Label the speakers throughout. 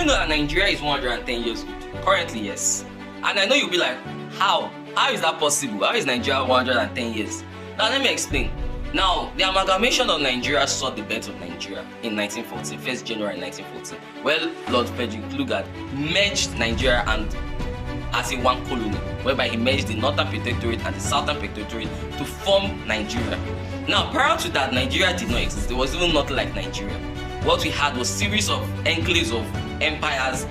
Speaker 1: know that Nigeria is 110 years old? Currently, yes. And I know you'll be like, how? How is that possible? How is Nigeria 110 years? Now let me explain. Now, the amalgamation of Nigeria saw the birth of Nigeria in 1914, 1st January 1914, where Lord Frederick Lugard merged Nigeria and as a one colony, whereby he merged the Northern Protectorate and the Southern Protectorate to form Nigeria. Now, prior to that, Nigeria did not exist. There was even nothing like Nigeria. What we had was a series of enclaves of empires,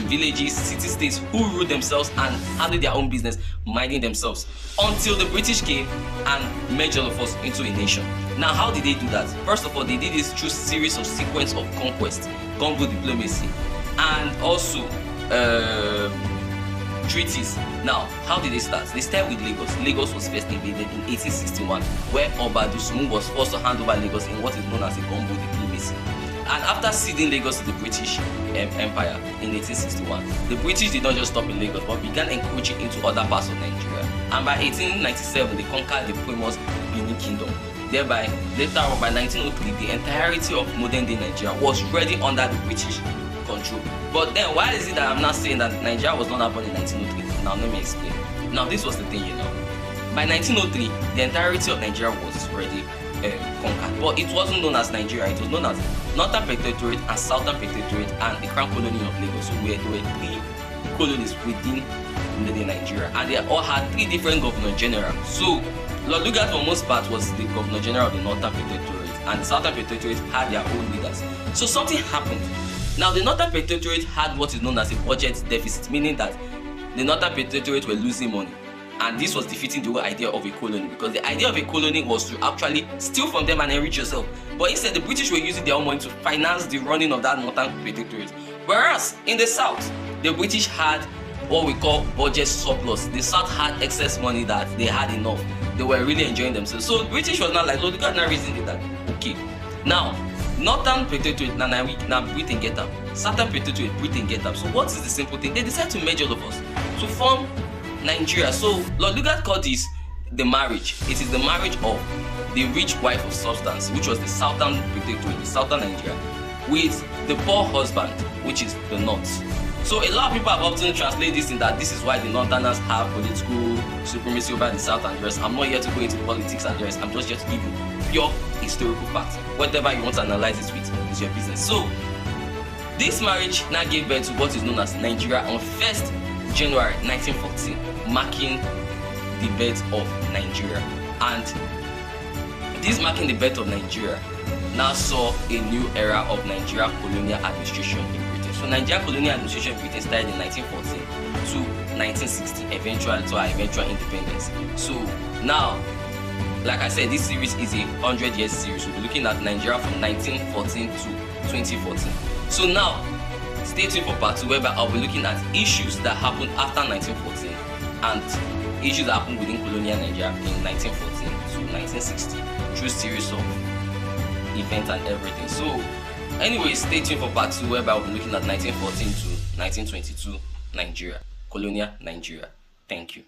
Speaker 1: villages, city-states who ruled themselves and handled their own business, minding themselves, until the British came and merged all of us into a nation. Now, how did they do that? First of all, they did this through series of sequence of conquest, gungo diplomacy, and also treaties. Now, how did they start? They started with Lagos. Lagos was first invaded in 1861, where Oba Dusmu was forced to hand over Lagos in what is known as a gungo diplomacy. And after ceding Lagos to the British Empire in 1861, the British did not just stop in Lagos, but began encroaching into other parts of Nigeria. And by 1897, they conquered the famous Benin Kingdom. Thereby, later on, by 1903, the entirety of modern-day Nigeria was already under the British control. But then, why is it that I'm not saying that Nigeria was not born in 1903? Now, let me explain. Now, this was the thing, By 1903, the entirety of Nigeria was already conquered, but it wasn't known as Nigeria. It was known as Northern Protectorate and Southern Protectorate and the Crown Colony of Lagos. So there were 3 colonies within Nigeria, and they all had 3 different governor general. So Lord Lugard, for most part, was the governor general of the Northern Protectorate, and the Southern Protectorate had their own leaders. So something happened. Now, the Northern Protectorate had what is known as a budget deficit, meaning that the Northern Protectorate were losing money. And this was defeating the whole idea of a colony, because the idea of a colony was to actually steal from them and enrich yourself. But instead, the British were using their own money to finance the running of that Northern Protectorate. Whereas in the South, the British had what we call budget surplus. The South had excess money that they had enough. They were really enjoying themselves. So the British was not like, look at that reason that. Okay. Now, Northern Protectorate, now Britain get up. Southern Protectorate, Britain get up. So what is the simple thing? They decided to merge all of us to form Nigeria. So Lord Lugard called this the marriage. It is the marriage of the rich wife of substance, which was the Southern Protectorate, the Southern Nigeria, with the poor husband, which is the North. So a lot of people have often translated this in that this is why the Northerners have political supremacy over the South and the rest. I'm not here to go into politics and the rest. I'm just here to give you pure historical facts. Whatever you want to analyze this with is your business. So this marriage now gave birth to what is known as Nigeria on 1st January 1914, marking the birth of Nigeria. And this marking the birth of Nigeria now saw a new era of Nigeria colonial administration in Britain. So Nigeria colonial administration in Britain started in 1914 to 1960, eventually to our eventual independence. So now, like I said, this series is a 100-year series. We'll be looking at Nigeria from 1914 to 2014. So now, stay tuned for part 2, whereby I'll be looking at issues that happened after 1914 and issues that happened within colonial Nigeria in 1914 to 1960 through series of events and everything. So anyway, stay tuned for part 2, whereby I'll be looking at 1914 to 1922 Nigeria, colonial Nigeria. Thank you.